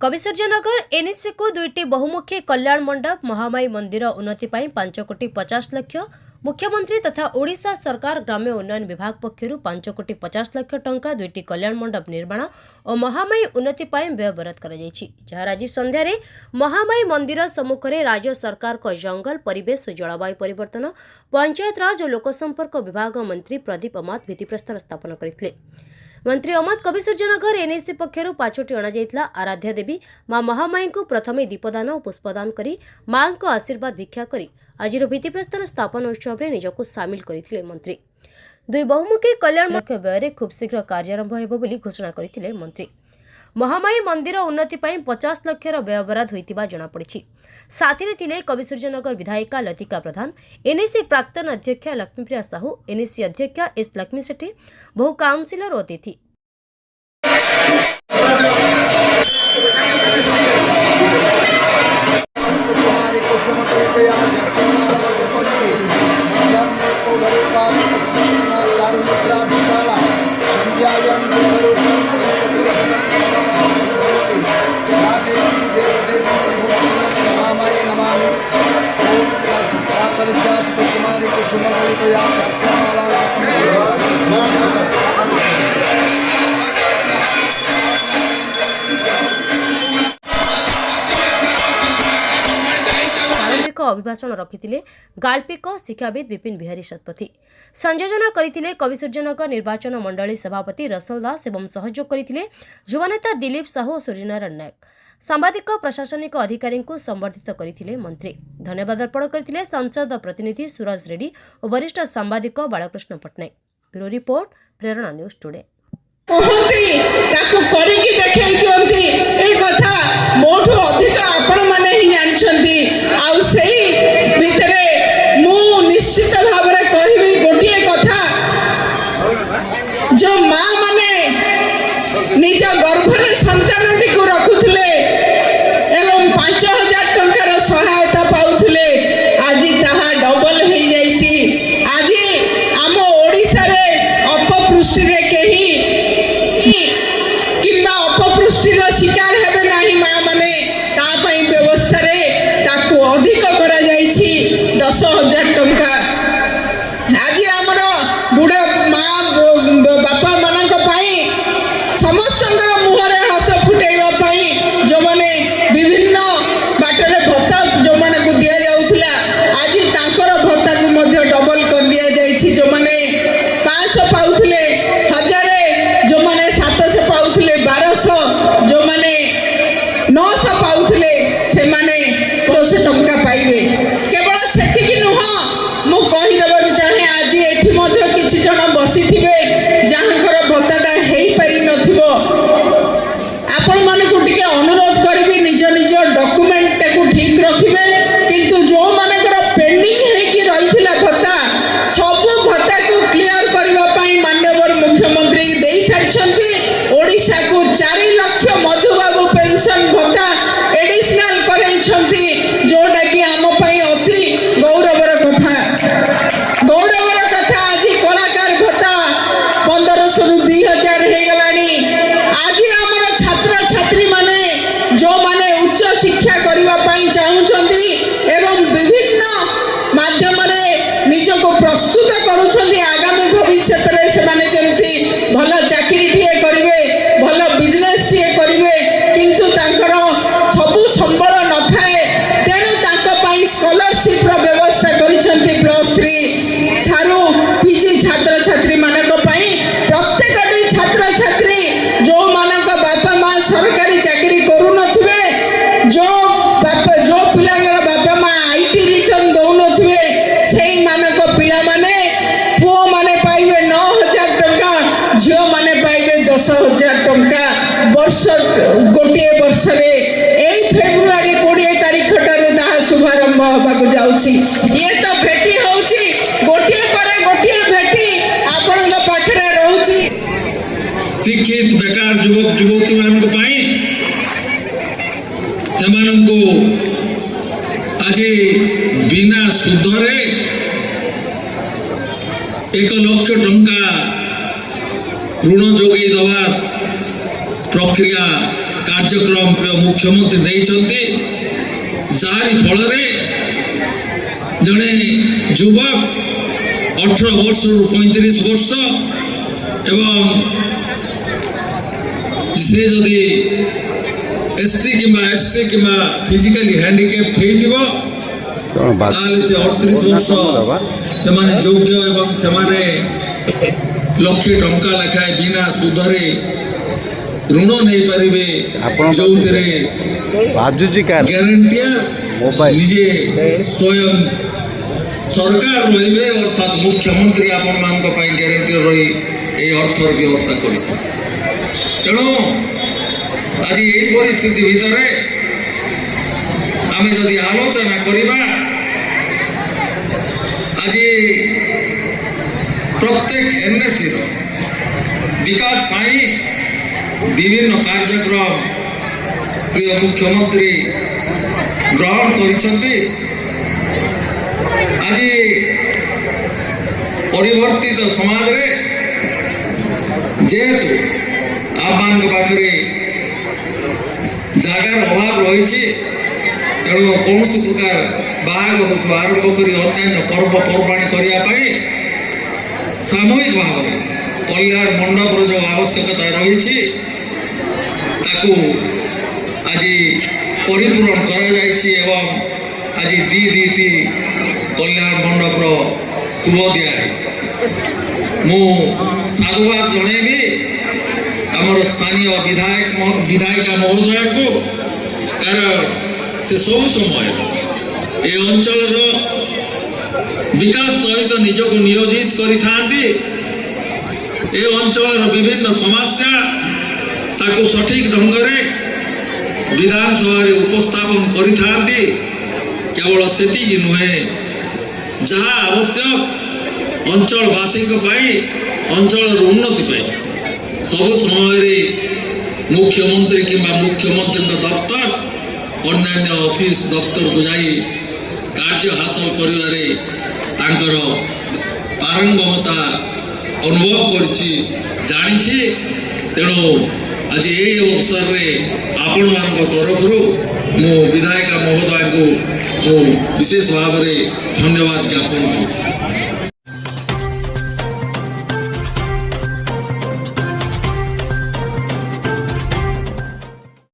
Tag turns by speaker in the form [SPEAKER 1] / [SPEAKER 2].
[SPEAKER 1] कविसूर्यनगर NSC को दुईटी बहुमुखी कल्याण मंडप महामाई मंदिर उन्नति 5,50,00,000 मुख्यमंत्री तथा ओडिशा सरकार ग्राम्य उन्नयन विभाग पक्षर 5,50,00,000 टंका दुईटी कल्याण मंडप निर्माण और महामाई उन्नति व्यय बराद कर जार आज संध्यारे महामाई मंदिर सम्मुख में राज्य सरकार को जंगल परिवेश और जलवायु परिवर्तन पंचायत राज और लोकसंपर्क विभाग मंत्री प्रदीप अमात भित्तिप्रस्तर स्थापन करते। मंत्री अमात कविसूर्यनगर एनएससी पक्षर 5टी अणा आराध्या देवी मां महामाई को प्रथमे दीपदान और पुष्पदान करी मां को आशीर्वाद भिक्षा करी आज भित्तिप्रस्तर स्थापन उत्सव में निजक सामिल करथिले। मंत्री दुई बहुमुखी कल्याण मुख्य व्यय खूब शीघ्र कार्यारंभ हेबो बोली घोषणा करथिले। मंत्री महामाई मंदिर उन्नति 50 लाख व्यय बराद होइतिबा जणा पड़िछि। साथी थिले कविसूर्यनगर विधायिका लतिका प्रधान, एनएससी प्राक्तन अध्यक्षा लक्ष्मीप्रिया साहू, एनएससी अध्यक्षा एस लक्ष्मी सेठी, बहु काउंसिलर और अतिथि। अभिभाषण रखिथिले गाल्पिक शिक्षाविद विपिन बिहारी शतपथी। संयोजना करथिले कविसूर्यनगर निर्वाचन मंडली सभापति रसल दास एवं सहयोग करथिले युवनेता दिलीप साहू और सूर्यनारायण नायक। सांबादिक प्रशासनिक अधिकारी को संबर्धित करथिले। मंत्री धन्यवाद अर्पण करथिले संसद प्रतिनिधि सूरज रेड्डी और वरिष्ठ सांबादिक बालकृष्ण पट्टनायक। ब्यूरो रिपोर्ट, प्रेरणा न्यूज टुडे।
[SPEAKER 2] निश्चित भाव में कहबी गोटे कथा जो माँ माने निज गर्भर संतान को रखुले एवं 5,000 टंकार सहायता पाउले आज ताहा डबल हो जाइए। आज आम ओडिशा रे अपपुष्टि रे कहीं किंबा अपपुष्टि शिकार हेबे नाही माँ माने तापाई व्यवस्था रे ताकू अधिक करा जाइछि 10,000 टंका। आज आमर बुढ़ा माँ बापा मानक समस्त मुहर हस फुटाइवा जो मैंने विभिन्न बाटर भत्ता जो मैंने को दि जाऊला आज तांकर भत्ता को डबल कर दि जाइए। जो मैंने 500 पाउले 1000, जो मैंने 700 पाउले 1200, जो मैंने 900 पाउले से मैंने 200 टंका पाइबे। केवल से नुह मु कहीदेक चाहे आज ये किसी जन बसी थे जहाँकर भत्ताटा हो पारि नथिबो आपण मानक टिके अनुरोध करी निज निज डॉक्यूमेंट को ठीक रखिबे। किंतु जो मानकर पेंडिंग हेकी रहिथिला भत्ता सब भत्ता को क्लियर करबा पई माननीय मुख्यमंत्री देई सारिछंती। ओडिशा को 4 लाख मधुबाबू पेंशन भत्ता एडिशनल करैछंती जोटा कि आम पई अति गौरवर कथा। गौरवर कथा आज कलाकार भत्ता 1500 रु 2000 हो गलानी। आज आमर छात्र छात्री माने जो माने उच्च शिक्षा करबा पई चाहुचंती एवं विभिन्न माध्यम रे निज को प्रस्तुत करूछंती आगामी भविष्य रे से माने जेंती भल चाकरी टिए करिवे भल बिजनेस टिए करिवे किंतु तांकर सबु संबल न थाए। तेणु तांको पई स्कॉलरशिप रो व्यवस्था करिछंती। +3 थारू पीजी छात्र छात्री मानक पई प्रत्येक छात्र छात्री जो मानक बापा माँ सरकारी चाकरी करू नथिबे जो पिलांगर बापा माँ आईटी रिटर्न दौ नथिबे सेही मानक पिला माने पुओ माने पाइबे 9,000 टंका, झियो माने पाइबे 10,000 टंका वर्ष गोटे वर्ष रे। एई फेब्रुआरी 20 तारिख ठारे ताहा शुभारंभ होबाक जाउछि। ये तो भेटी होउछि गोटे पर गोटे भेटी आपण पाखरे रहउछि।
[SPEAKER 3] शिक्षित बेकार युवक युवती मान आज बिना सुधरे 1 लाख टंका ऋण जोगे दवा प्रक्रिया କାର୍ଯ୍ୟକ୍ରମ ପ୍ରିୟ ମୁଖ୍ୟମନ୍ତ୍ରୀ ନେଇଛନ୍ତି, ଯାହାରି ଫଳରେ ଜଣେ ଯୁବକ 18 ବର୍ଷରୁ 35 ବର୍ଷ ଏବଂ ସେ ଯଦି SC କିମ୍ବା ST କିମ୍ବା ଫିଜିକାଲି ହ୍ୟାଣ୍ଡିକ୍ୟାପ୍ଟ ହେଇଥିବ ତାହେଲେ ସେ 38 ବର୍ଷ ସେମାନେ ଯୋଗ୍ୟ ଏବଂ ସେମାନେ ଲକ୍ଷେ ଟଙ୍କା ଲେଖାଏଁ ବିନା ସୁଧରେ ଋଣ ନେଇପାରିବେ, ଯେଉଁଥିରେ ଗ୍ୟାରେଣ୍ଟିୟର ନିଜେ ସ୍ୱୟଂ ସରକାର ରହିବେ, ଅର୍ଥାତ୍ ମୁଖ୍ୟମନ୍ତ୍ରୀ ଆପଣମାନଙ୍କ ପାଇଁ ଗ୍ୟାରେଣ୍ଟିୟର ରହି ଏହି ଅର୍ଥର ବ୍ୟବସ୍ଥା କରିଛନ୍ତି। ତେଣୁ ଆଜି ଏହି ପରିସ୍ଥିତି ଭିତରେ ଆମେ ଯଦି ଆଲୋଚନା କରିବା, ଆଜି ପ୍ରତ୍ୟେକ NSCର ବିକାଶ ପାଇଁ ବିଭିନ୍ନ କାର୍ଯ୍ୟକ୍ରମ ପ୍ରିୟ ମୁଖ୍ୟମନ୍ତ୍ରୀ ଗ୍ରହଣ କରିଛନ୍ତି। ଆଜି ପରିବର୍ତ୍ତିତ ସମାଜରେ ଯେହେତୁ ଆମମାନଙ୍କ ପାଖରେ ଜାଗାର ଅଭାବ ରହିଛି, ତେଣୁ କୌଣସି ପ୍ରକାର ବାହାଘରଠୁ ଆରମ୍ଭ କରି ଅନ୍ୟାନ୍ୟ ପର୍ବପର୍ବାଣି କରିବା ପାଇଁ ସାମୂହିକ ଭାବରେ କଲ୍ୟାଣ ମଣ୍ଡପର ଯେଉଁ ଆବଶ୍ୟକତା ରହିଛି ତାକୁ ଆଜି ପରିପୂରଣ କରାଯାଇଛି ଏବଂ ଆଜି ଦୁଇଟି କଲ୍ୟାଣ ମଣ୍ଡପର କୂଅ ଦିଆଯାଇଛି। ମୁଁ ସାଧୁବାଦ ଜଣେଇବି ଆମର ସ୍ଥାନୀୟ ବିଧାୟିକା ମହୋଦୟକୁ, କାରଣ ସେ ସବୁ ସମୟରେ ଏ ଅଞ୍ଚଳର ବିକାଶ ସହିତ ନିଜକୁ ନିୟୋଜିତ କରିଥାନ୍ତି। ଏ ଅଞ୍ଚଳର ବିଭିନ୍ନ ସମସ୍ୟା ତାକୁ ସଠିକ ଢଙ୍ଗରେ ବିଧାନସଭାରେ ଉପସ୍ଥାପନ କରିଥାନ୍ତି। କେବଳ ସେତିକି ନୁହେଁ, ଯାହା ଆବଶ୍ୟକ ଅଞ୍ଚଳବାସୀଙ୍କ ପାଇଁ, ଅଞ୍ଚଳର ଉନ୍ନତି ପାଇଁ ସବୁ ସମୟରେ ମୁଖ୍ୟମନ୍ତ୍ରୀ କିମ୍ବା ମୁଖ୍ୟମନ୍ତ୍ରୀଙ୍କ ଦପ୍ତର ଅନ୍ୟାନ୍ୟ ଅଫିସ ଦପ୍ତରକୁ ଯାଇ କାର୍ଯ୍ୟ ହାସଲ କରିବାରେ ତାଙ୍କର ପାରଙ୍ଗମତା ଅନୁଭବ କରିଛି, ଜାଣିଛି। ତେଣୁ ଆଜି ଏହି ଅବସରରେ ଆପଣମାନଙ୍କ ତରଫରୁ ମୁଁ ବିଧାୟିକା ମହୋଦୟଙ୍କୁ ମୁଁ ବିଶେଷ ଭାବରେ ଧନ୍ୟବାଦ ଜ୍ଞାପନ କରୁଛି।